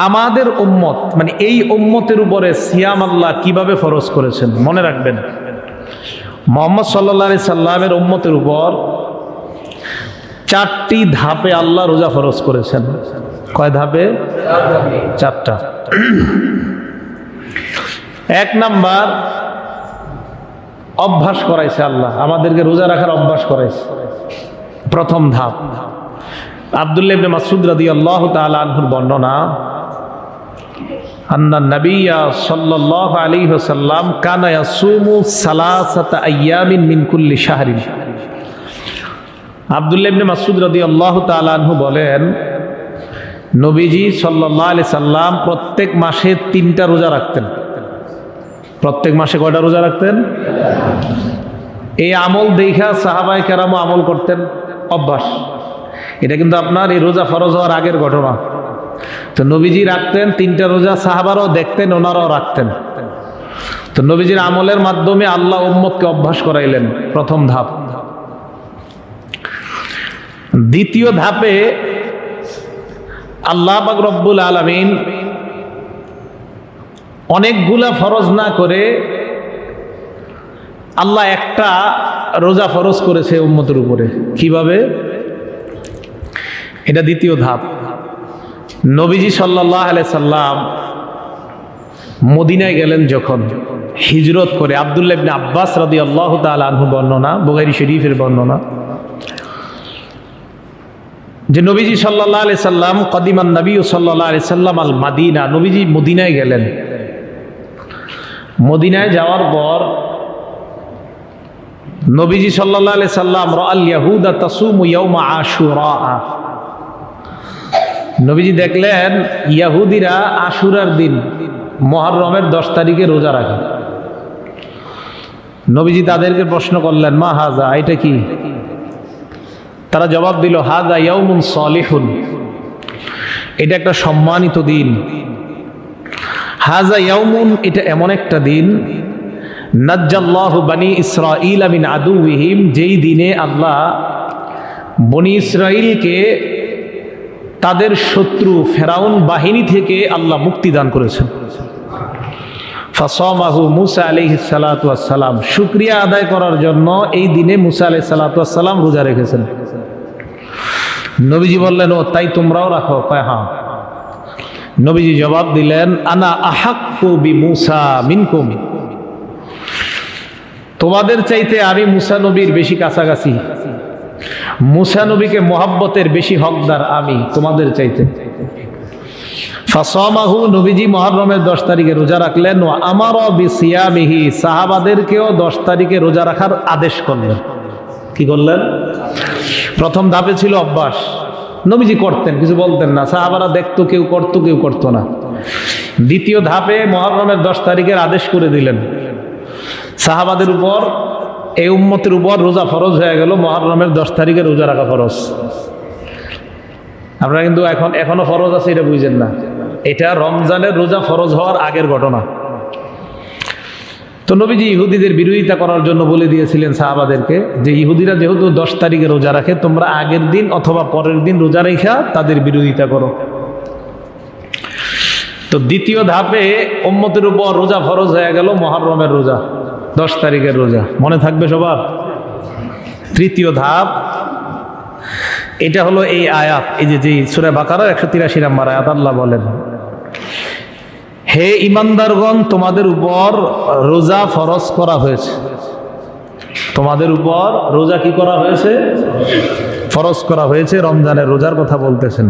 আমাদের উম্মত মানে এই উম্মতের উপরে সিয়াম আল্লাহ কিভাবে ফরজ করেছেন মনে রাখবেন। মুহাম্মদ সাল্লাল্লাহু আলাইহি সাল্লামের উম্মতের উপর 4টি ধাপে আল্লাহ রোজা ফরজ করেছেন। কয় ধাপে? 4টা। 1 নাম্বার, অভ্যাস করাইছে আল্লাহ, আমাদেরকে রোজা রাখার অভ্যাস করাইছে। প্রথম ধাপ আব্দুল্লাহ ইবনে মাসউদ রাদিয়াল্লাহু তাআলা আনহুর বর্ণনা, আন্না নবিয়্যা সাল্লাল্লাহু আলাইহি ওয়াসাল্লাম কানা ইয়াসুমু সালাসাতা আইয়ামিন মিন কুল্লি শাহরিন। আব্দুল্লাহ ইবনে মাসউদ রাদিয়াল্লাহু তাআলা আনহু বলেন, নবীজি সাল্লাল্লাহু আলাইহি সাল্লাম প্রত্যেক মাসে 3টা রোজা রাখতেন। প্রত্যেক মাসে কয়টা রোজা রাখতেন? এই আমল দেখা সাহাবায়ে কেরামও আমল করতেন, অভ্যাস। এটা কিন্তু আপনার এই রোজা ফরজ হওয়ার আগের ঘটনা। তো নবীজি রাখতেন 3টা রোজা, সাহাবারাও দেখতেন, ওনারাও রাখতেন। তো নবীজির আমলের মাধ্যমে আল্লাহ উম্মতকে অভ্যাস করাইলেন, প্রথম ধাপ। দ্বিতীয় ধাপে আল্লাহ পাক রব্বুল আলামিন অনেকগুলা ফরজ না করে আল্লাহ একটা রোজা ফরজ করেছে উম্মতের উপরে। কিভাবে? এটা দ্বিতীয় ধাপ। নবীজি সাল্লাল্লাহু আলাইহি সাল্লাম মদিনায় গেলেন যখন হিজরত করে, আব্দুল্লাহ ইবনে আব্বাস রাদিয়াল্লাহু তাআলা আনহু বর্ণনা, বুখারী শরীফের বর্ণনা, যে নবীজি সাল্লাল্লাহু আলাইহি সাল্লাম কদিমান নবী সাল্লাল্লাহু আলাইহি সাল্লাম আল মাদিনা, নবীজি মদিনায় গেলেন। মদিনায় যাওয়ার পর নবীজি সাল্লাল্লাহু আলাইহি সাল্লাম রাআল ইয়াহুদা তাসুমু ইয়াউমা আশুরা, নবীজি দেখলেন ইহুদিরা আশুরার দিন মুহররমের 10 তারিখে রোজা রাখে। নবীজি তাদেরকে প্রশ্ন করলেন, মা হাজা, এটা কি? তারা জবাব দিল, হাজা ইয়াউমুন সালিহুন, এটা একটা সম্মানিত দিন। হাজা ইয়াউমুন, এটা এমন একটা দিন, নাজ্জাল্লাহু বনি ইসরাঈল মিন আদুওয়িহিম, যেই দিনে আল্লাহ বনি ইসরাঈলকে তাদের শত্রু ফেরাউন বাহিনী থেকে আল্লাহ মুক্তি দান করেছেন। ফাসামাহু মুসা আলাইহিস সালাতু ওয়াস সালাম, শুকরিয়া আদায় করার জন্য এই দিনে মুসা আলাইহিস সালাতু ওয়াস সালাম রোজা রেখেছেন। নবীজি বললেন, ও তাই তোমরাও রাখো? কয় হ্যাঁ। নবীজি জবাব দিলেন, আনা আহাক্কু বিমুসা মিনকুম, তোমাদের চাইতে আমি মুসা নবীর বেশি কাছাকাছি, মুসা নবীকে মোহাব্বতের বেশি হকদার আমি তোমাদের চাইতে। ফাসামাহু, নবীজি মুহররমের 10 তারিখে রোজা রাখলেন। ওয়া আমারা বিসিয়ামিহি, সাহাবাদেরকেও 10 তারিখে রোজা রাখার আদেশ করলেন। কি করলেন? প্রথম ধাপে ছিল অভ্যাস, নবীজি করতেন, কিছু বলতেন না, সাহাবারা দেখতো, কেউ করতো কেউ করতো না। দ্বিতীয় ধাপে মুহররমের 10 তারিখের আদেশ করে দিলেন। সাহাবাদের উপর, এই উম্মতের উপর রোজা ফরজ হয়ে গেল, মুহররমের 10 তারিখে রোজা রাখা ফরজ। আপনারা কিন্তু এখনো ফরজ আছে, এটা বুঝেন না। এটা রমজানের রোজা ফরজ হওয়ার আগের ঘটনা। তো নবীজি ইহুদিদের বিরোধিতা করার জন্য বলে দিয়েছিলেন সাহাবাদেরকে, যে ইহুদিরা যেহেতু 10 তারিখে রোজা রাখে, তোমরা আগের দিন অথবা পরের দিন রোজা রেখা তাদের বিরোধিতা করো। তো দ্বিতীয় ধাপে উম্মতের উপর রোজা ফরজ হয়ে গেল, মুহররমের রোজা, 10 তারিখের রোজা, মনে থাকবে সবার। তৃতীয় ধাপ, এটা হলো এই আয়াত, এই যে সূরা বাকারার 183 নম্বর আয়াত, আল্লাহ বলেন, হে ঈমানদারগণ, তোমাদের উপর রোজা ফরজ করা হয়েছে। তোমাদের উপর রোজা কি করা হয়েছে? ফরজ করা হয়েছে। রমজানের রোজার কথা বলতেছেন।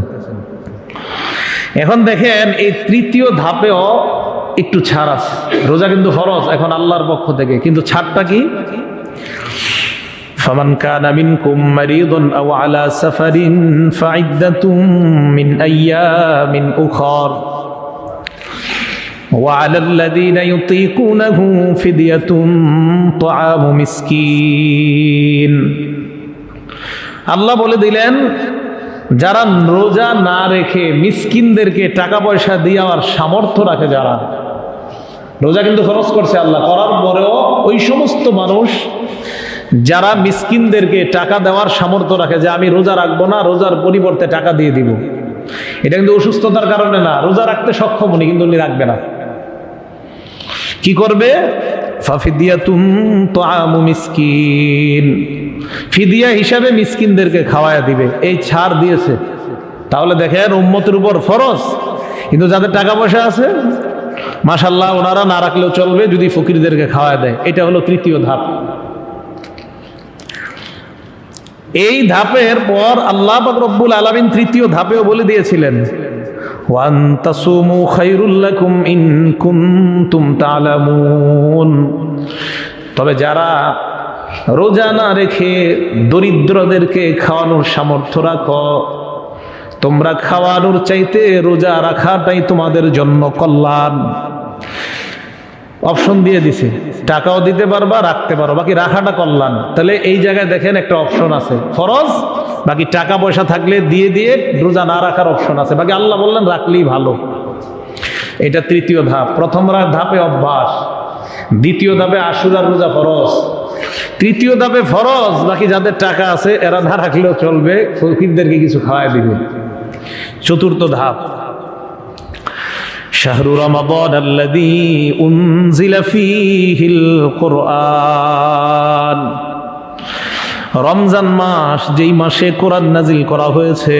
এখন দেখেন, এই তৃতীয় ধাপেও একটু ছাড় আছে। রোজা কিন্তু ফরজ এখন আল্লাহর পক্ষ থেকে, কিন্তু ছাড়টা কি? ফামান কানা মিনকুম মারিদুন আও আলা সাফারিন ফাইদ্দাতুম মিন আইয়ামিন উখর ওয়া আলাল্লাযীনা ইউতীকুনাহু ফিদিয়াতুন তুআমু মিসকিন। আল্লাহ বলে দিলেন, যারা রোজা না রেখে মিসকিনদেরকে টাকা পয়সা দেওয়ার সামর্থ্য রাখে, যারা রোজা কিন্তু খরচ করছে আল্লাহ, করার পরেও ওই সমস্ত মানুষ যারা মিসকিনদেরকে টাকা দেওয়ার সামর্থ্য রাখে, যে আমি রোজা রাখবো না, রোজার পরিবর্তে টাকা দিয়ে দিব, এটা কিন্তু অসুস্থতার কারণে না, রোজা রাখতে সক্ষম উনি, কিন্তু উনি রাখবে না। কি করবে? ফাফিদিয়াতুন তুআমু মিসকিন, ফিদিয়া হিসাবে মিসকিনদেরকে খাওয়ায়া দিবে। এই ছাড় দিয়েছে। তাহলে দেখেন উম্মতের উপর ফরজ, কিন্তু যাদের টাকা পয়সা আছে মাশাআল্লাহ ওনারা না রাখলেও চলবে যদি ফকিরদেরকে খাওয়ায় দেয়। এটা হলো তৃতীয় ধাপ। এই ধাপের পর আল্লাহ পাক রব্বুল আলামিন তৃতীয় ধাপেও বলে দিয়েছিলেন, ওয়ান তাসুমু খায়রুল লাকুম ইন কুনতুম তা'লামুন। তবে যারা রোজা না রেখে দরিদ্রদেরকে খাওয়ানোর সামর্থ্য রাখো, তোমরা খাওয়ানোর চাইতে রোজা রাখাটাই তোমাদের জন্য কল্যাণ। অপশন দিয়ে দিছে, টাকাও দিতে পারবা, রাখতে পারো, বাকি রাখাটা কল্যাণ। তাহলে এই জায়গায় দেখেন একটা অপশন আছে, ফরজ, বাকি টাকা পয়সা থাকলে দিয়ে দিয়ে রোজা না রাখার অপশন আছে, বাকি আল্লাহ বললেন রাখলেই ভালো। এটা তৃতীয় ধাপ। প্রথম ধাপে অভ্যাস, দ্বিতীয় ধাপে আশুরার রোজা ফরজ, তৃতীয় ধাপে ফরজ, বাকি যাদের টাকা আছে এরা না রাখলেও চলবে, ফকিরদেরকে কিছু খাওয়ায় দিবে। চতুর্থ ধাপ, শাহরু রমাদান আল্লাযী উনজিলা ফীহিল কুরআন। রমজান মাস, যেই মাসে কোরআন নাজিল করা হয়েছে।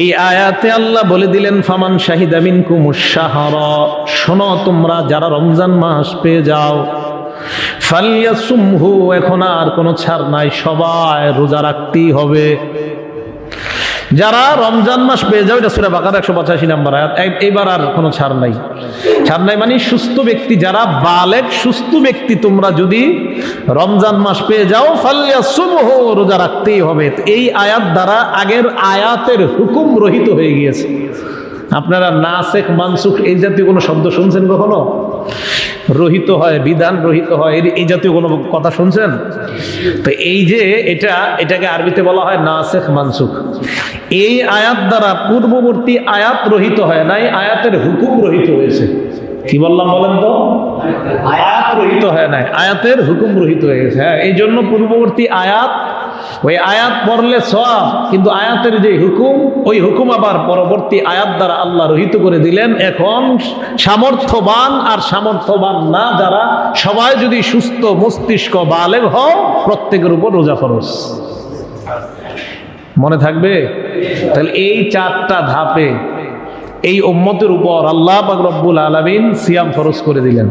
এই আয়াতে আল্লাহ বলে দিলেন, ফামান শাহিদা মিনকুমুশ শাহরা, শোনো তোমরা যারা রমজান মাস পেয়ে যাও, ফালইয়াসুমহু, এখন আর কোনো ছাড় নাই, সবাই রোজা রাখতেই হবে। যারা রমজান মাস পেয়ে যাও, এটা সূরা বাকারা 185 নম্বর আয়াত। এইবার আর কোনো ছাড় নাই। ছাড় নাই মানে সুস্থ ব্যক্তি, যারা বালেগ সুস্থ ব্যক্তি, তোমরা যদি রমজান মাস পেয়ে যাও, ফালইয়াসুমহু, রোজা রাখতেই হবে। এই আয়াত দ্বারা আগের আয়াতের হুকুম রহিত হয়ে গিয়েছে। আপনারা নাসেখ মানসুখ এই জাতীয় কোনো শব্দ শুনছেন কখনো? রহিত হয়, বিধান রহিত হয়, এই জাতীয় কোনো কথা শুনছেন? তো এই যে এটাকে আরবিতে বলা হয় নাসেখ মানসুখ। এই আয়াত দ্বারা পূর্ববর্তী আয়াত রহিত হয় নাই, আয়াতের হুকুম রহিত হয়েছে। কি বললাম বলেন তো? আয়াত রহিত হয় নাই, আয়াতের হুকুম রহিত হয়ে গেছে। হ্যাঁ, এই জন্য পূর্ববর্তী আয়াত, ওই আয়াত পড়লে সওয়াব, কিন্তু আয়াতের যে হুকুম, ওই হুকুম আবার পরবর্তী আয়াত দ্বারা আল্লাহ রহিত করে দিলেন। এখন সামর্থ্যবান আর সামর্থ্যবান না যারা, সবাই যদি সুস্থ মস্তিষ্ক বালেগ হও, প্রত্যেকের উপর রোজা ফরজ। মনে থাকবে? তাহলে এই চারটা ধাপে এই উম্মতের উপর আল্লাহ পাক রব্বুল আলামিন সিয়াম ফরজ করে দিলেন।